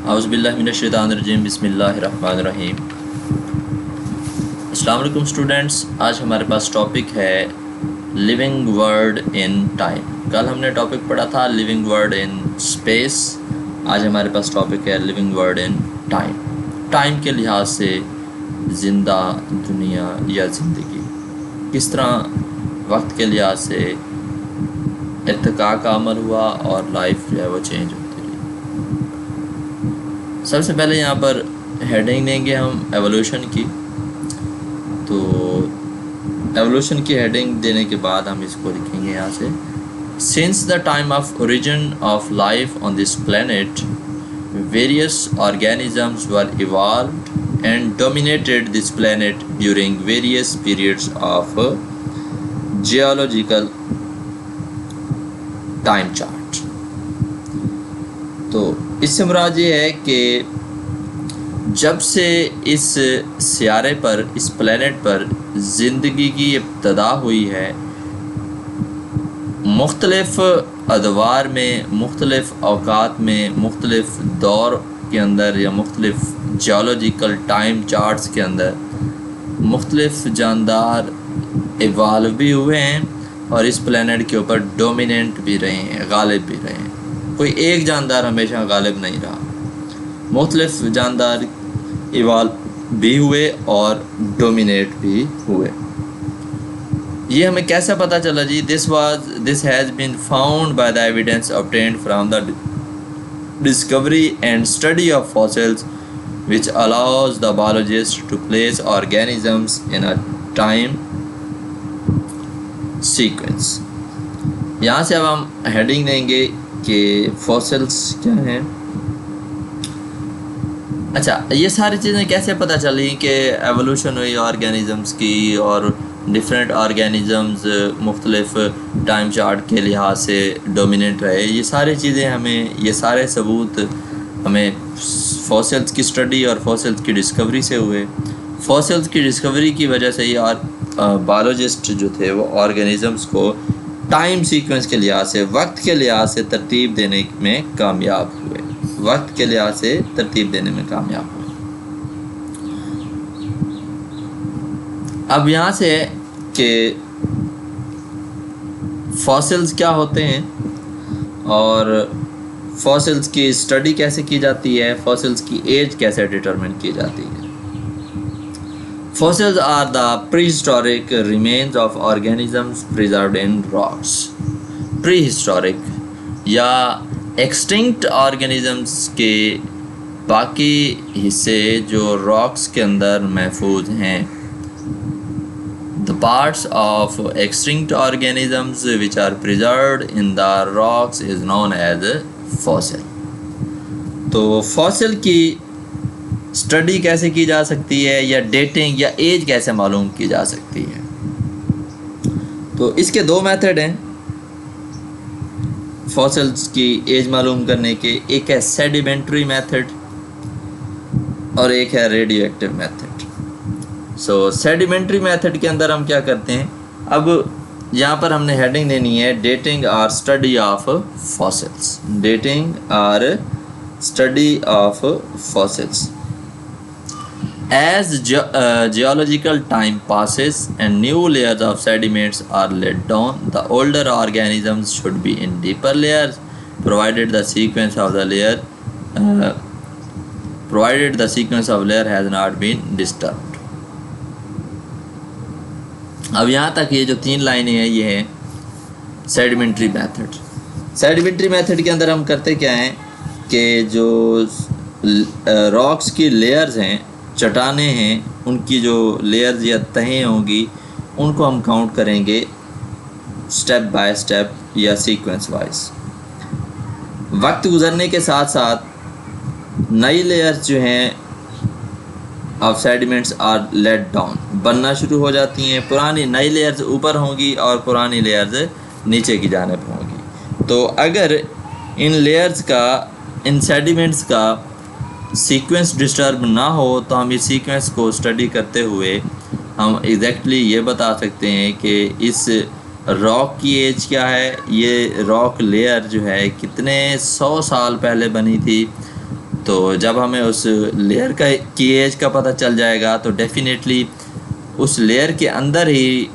औज़ुबिल्लाहिमिनश्शैतानिर्रजीम बिस्मिल्लाहिर्रहमानिर्रहीम। अस्सलाम वालेकुम स्टूडेंट्स, आज हमारे पास टॉपिक है लिविंग वर्ड इन टाइम। कल हमने टॉपिक पढ़ा था लिविंग वर्ड इन स्पेस। आज हमारे पास टॉपिक है living word in time. Time के लिहाज से ज़िंदा दुनिया या ज़िंदगी किस तरह वक्त के लिहाज से इर्तिका का अमल हुआ और लाइफ जो है वो चेंज होती रही। सबसे पहले यहाँ पर हेडिंग देंगे हम एवोल्यूशन की। तो एवोल्यूशन की हेडिंग देने के बाद हम इसको लिखेंगे यहाँ से, since the time of origin of life on this planet various organisms were evolved and dominated this planet during various periods of geological time chart. तो इससे मुराद ये है कि जब से इस सियारे पर, इस प्लेनेट पर ज़िंदगी की इब्तदा हुई है, मुख्तलिफ़ अदवार में, मुख्तलिफ़ औकात में, मुख्तलिफ़ दौर के अंदर या मुख्तलिफ़ जियोलॉजिकल टाइम चार्ट्स के अंदर मुख्तलिफ़ जानदार इवाल्व भी हुए हैं और इस प्लेनेट के ऊपर डोमिनेंट भी रहे हैं, गालिब भी रहे हैं। कोई एक जानदार हमेशा गालिब नहीं रहा, मुख्तलिफ़ जानदार इवाल्व भी हुए और डोमिनेट भी हुए। ये हमें कैसे पता चला जी? This has been found by the evidence obtained from the discovery and study of fossils which allows the biologist to place organisms in a time sequence. यहाँ से अब हम हेडिंग देंगे कि फॉसिल्स क्या हैं। अच्छा, ये सारी चीज़ें कैसे पता चली कि एवोल्यूशन हुई ऑर्गेनिज़म्स की और डिफरेंट ऑर्गेनिज़म्स मुख्तलिफ़ टाइम चार्ट के लिहाज से डोमिनेंट रहे? ये सारी चीज़ें हमें, ये सारे सबूत हमें फॉसिल्स की स्टडी और फॉसिल्स की डिस्कवरी से हुए। फॉसिल्स की डिस्कवरी की वजह से ये और बायोलॉजिस्ट जो थे वो ऑर्गेनिज़म्स को टाइम सीक्वेंस के लिहाज से, वक्त के लिहाज से तरतीब देने में कामयाब हुए, वक्त के लिहाज से तरतीब देने में कामयाब हुए। अब यहाँ से कि फॉसिल्स क्या होते हैं और फॉसिल्स की स्टडी कैसे की जाती है, फॉसिल्स की एज कैसे डिटरमिन की जाती है। Fossils are the prehistoric remains of organisms preserved in rocks. Prehistoric या extinct organisms के बाकी हिस्से जो rocks के अंदर महफूज हैं। The parts of extinct organisms which are preserved in the rocks is known as fossil. तो fossil की स्टडी कैसे की जा सकती है या डेटिंग या एज कैसे मालूम की जा सकती है? तो इसके दो मेथड हैं फॉसिल्स की एज मालूम करने के। एक है सेडिमेंट्री मेथड और एक है रेडियो एक्टिव मेथड। सो सेडिमेंट्री मेथड के अंदर हम क्या करते हैं, अब यहाँ पर हमने हेडिंग देनी है डेटिंग और स्टडी ऑफ फॉसिल्स। डेटिंग और study of fossils. As geological time passes and new layers of sediments are laid down, the older organisms should be in deeper layers, provided the sequence of layer has not been disturbed. अब यहाँ तक ये जो तीन लाइनें हैं ये हैं सेडिमेंट्री मेथड। सेडिमेंट्री मेथड के अंदर हम करते क्या हैं कि जो रॉक्स की लेयर्स हैं, चट्टाने हैं, उनकी जो लेयर्स या तहें होंगी उनको हम काउंट करेंगे स्टेप बाय स्टेप या सीक्वेंस वाइज। वक्त गुजरने के साथ साथ नई लेयर्स जो हैं of sediments are let down, बनना शुरू हो जाती हैं। पुरानी नई लेयर्स ऊपर होंगी और पुरानी लेयर्स नीचे की जानिब होंगी। तो अगर इन लेयर्स का, इन सेडिमेंट्स का सीक्वेंस डिस्टर्ब ना हो तो हम इस सीक्वेंस को स्टडी करते हुए हम एग्जैक्टली ये बता सकते हैं कि इस रॉक की एज क्या है, ये रॉक लेयर जो है कितने 100 साल पहले बनी थी तो जब हमें उस लेयर का की एज का पता चल जाएगा तो डेफिनेटली उस लेयर के अंदर ही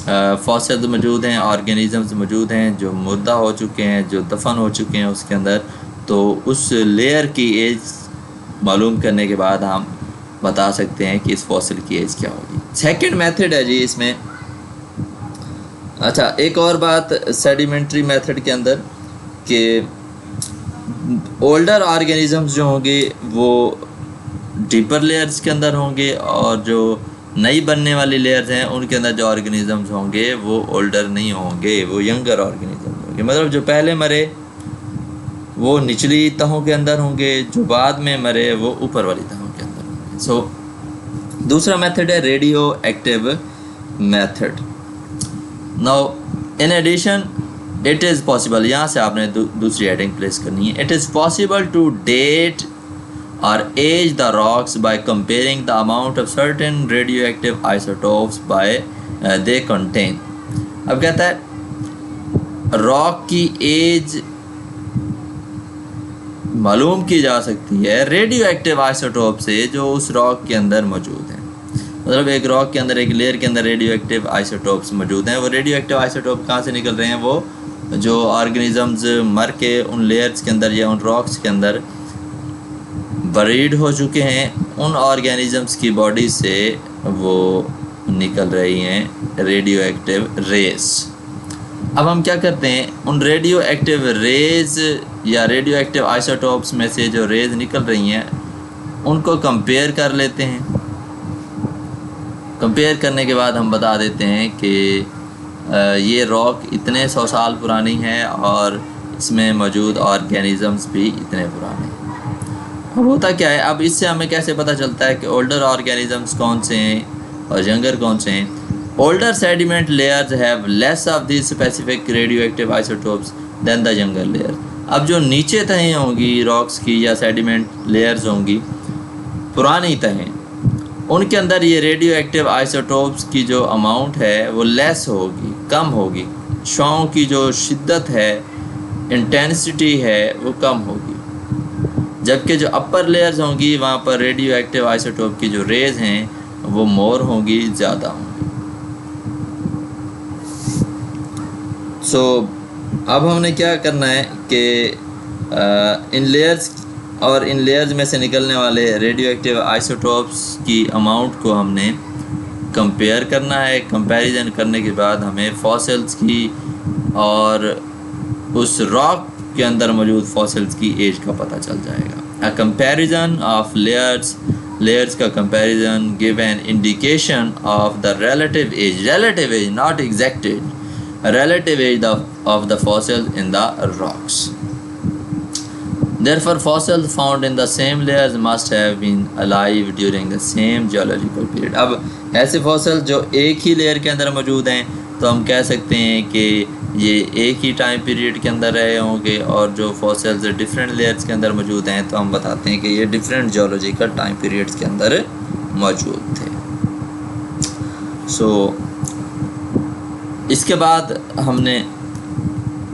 फॉसिल्स मौजूद हैं, ऑर्गेनिज़म्स मौजूद हैं जो मुर्दा हो चुके हैं, जो दफन हो चुके हैं उसके अंदर। तो उस लेयर की एज मालूम करने के बाद हम बता सकते हैं कि इस फॉसिल की एज क्या होगी। सेकंड मेथड है जी इसमें। अच्छा, एक और बात सेडिमेंट्री मेथड के अंदर कि ओल्डर ऑर्गेनिज़म्स जो होंगे वो डीपर लेयर्स के अंदर होंगे, और जो नई बनने वाली लेयर्स हैं उनके अंदर जो ऑर्गेनिज़म्स होंगे वो ओल्डर नहीं होंगे, वो यंगर ऑर्गेनिज़म्स होंगे। मतलब जो पहले मरे वो निचली तहों के अंदर होंगे, जो बाद में मरे वो ऊपर वाली तहों के अंदर होंगे। सो दूसरा मेथड है radio active method. Now in addition it is possible, यहाँ से आपने दूसरी हेडिंग प्लेस करनी है। It is possible to date or age the rocks by comparing the amount of certain radioactive isotopes by they contain। अब कहता है rock की एज मालूम की जा सकती है रेडियो एक्टिव आइसोटोप से जो उस रॉक के अंदर मौजूद हैं। मतलब एक रॉक के अंदर, एक लेयर के अंदर रेडियो एक्टिव आइसोटोप्स मौजूद हैं। वो रेडियो एक्टिव आइसोटोप कहाँ से निकल रहे हैं? वो जो ऑर्गेनिज़म्स मर के उन लेयर्स के अंदर या उन रॉक्स के अंदर बरीड हो चुके हैं, उन ऑर्गेनिज़म्स की बॉडी से वो निकल रही हैं रेडियो एक्टिव रेज। अब हम क्या करते हैं, उन रेडियो एक्टिव रेज या रेडियो एक्टिव आइसोटोप्स में से जो रेज निकल रही हैं उनको कंपेयर कर लेते हैं। कंपेयर करने के बाद हम बता देते हैं कि ये रॉक इतने 100 साल पुरानी है और इसमें मौजूद ऑर्गेनिज़म्स भी इतने पुराने हैं। अब होता क्या है, अब इससे हमें कैसे पता चलता है कि ओल्डर ऑर्गेनिज़म्स कौन से हैं और यंगर कौन से हैं? Older sediment layers have less of this specific radio active isotopes than the younger layer. अब जो नीचे तहें होंगी रॉक्स की या सेडिमेंट लेयर्स होंगी, पुरानी तहें, उनके अंदर ये रेडियो एक्टिव आइसोटोप्स की जो अमाउंट है वो लेस होगी, कम होगी। शॉं की जो शिद्दत है, इंटेंसिटी है, वो कम होगी। जबकि जो अपर लेयर्स होंगी वहाँ पर रेडियो एक्टिव आइसोटोप की जो रेज हैं वो मोर होंगी, ज़्यादा होंगी। सो अब हमने क्या करना है कि इन लेयर्स और इन लेयर्स में से निकलने वाले रेडियो एक्टिव आइसोटोप्स की अमाउंट को हमने कंपेयर करना है। कंपैरिजन करने के बाद हमें फॉसिल्स की और उस रॉक के अंदर मौजूद फॉसिल्स की एज का पता चल जाएगा। अ कंपैरिजन ऑफ लेयर्स का comparison give an indication of the relative age, not exact age, relative age of the fossils in the rocks. Therefore, fossils found in the same layers must have been alive during the same geological period। अब ऐसे fossil जो एक ही layer के अंदर मौजूद हैं तो हम कह सकते हैं कि ये एक ही टाइम पीरियड के अंदर रहे होंगे, और जो फॉसिल्स डिफरेंट लेयर्स के अंदर मौजूद हैं तो हम बताते हैं कि ये डिफरेंट जियोलॉजिकल टाइम पीरियड्स के अंदर मौजूद थे। सो इसके बाद हमने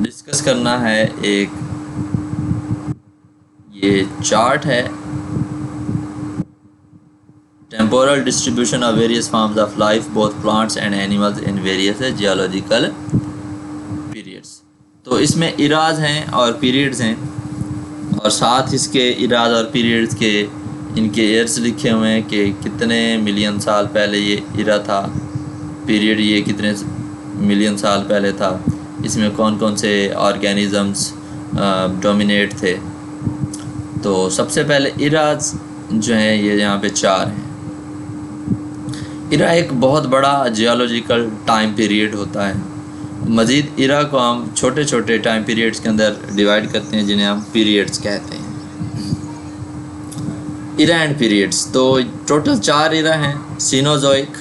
डिस्कस करना है, एक ये चार्ट है, temporal distribution of various forms of life both plants and animals in various geological periods. तो इसमें इराज हैं और पीरियड्स हैं, और साथ इसके इराज और पीरियड्स के इनके ईयर्स लिखे हुए हैं कि कितने मिलियन साल पहले ये इरा था, पीरियड ये कितने मिलियन साल पहले था, इसमें कौन कौन से ऑर्गेनिज़म्स डोमिनेट थे। तो सबसे पहले इराज जो हैं ये यहाँ पे 4 हैं। इरा एक बहुत बड़ा जियोलॉजिकल टाइम पीरियड होता है। मज़ीद इरा को हम छोटे छोटे टाइम पीरियड्स के अंदर डिवाइड करते हैं जिन्हें हम पीरियड्स कहते हैं, इरा एंड पीरियड्स। तो टोटल 4 इरा हैं, Cenozoic,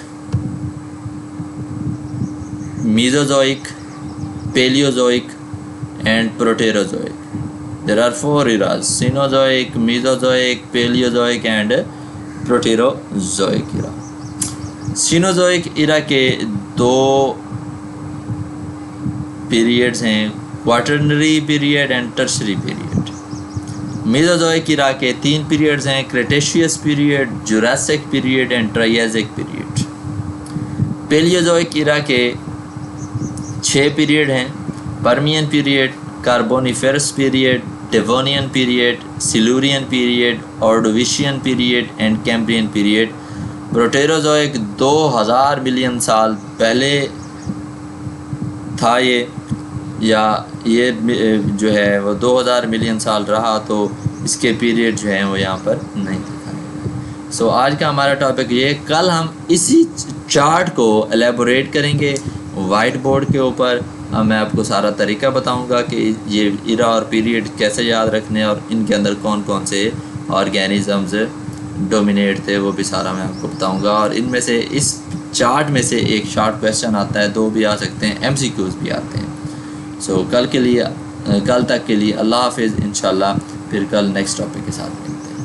Mesozoic, Paleozoic and Proterozoic. There are 4 eras: Cenozoic, Mesozoic, Paleozoic and Proterozoic era। Cenozoic era के 2 पीरियड्स हैं, Quaternary period and Tertiary period. Mesozoic era के 3 पीरियड्स हैं, Cretaceous period, Jurassic period and Triassic period. Palaeozoic era के 6 period हैं, Permian period, Carboniferous period, Devonian period, Silurian period, Ordovician period and Cambrian period. Proterozoic 2000 million साल पहले था ये जो है वो 2000 मिलियन साल रहा, तो इसके पीरियड जो हैं वो यहाँ पर नहीं दिखाए। सो आज का हमारा टॉपिक ये, कल हम इसी चार्ट को एलेबोरेट करेंगे वाइट बोर्ड के ऊपर। मैं आपको सारा तरीका बताऊंगा कि ये इरा और पीरियड कैसे याद रखने और इनके अंदर कौन कौन से ऑर्गेनिजम्स डोमिनेट थे, वो भी सारा मैं आपको बताऊंगा। और इनमें से इस चार्ट में से एक शॉर्ट क्वेश्चन आता है, 2 भी आ सकते हैं, MCQs भी आते हैं। सो कल तक के लिए अल्लाह हाफिज़। इंशाल्लाह फिर कल नेक्स्ट टॉपिक के साथ मिलते हैं।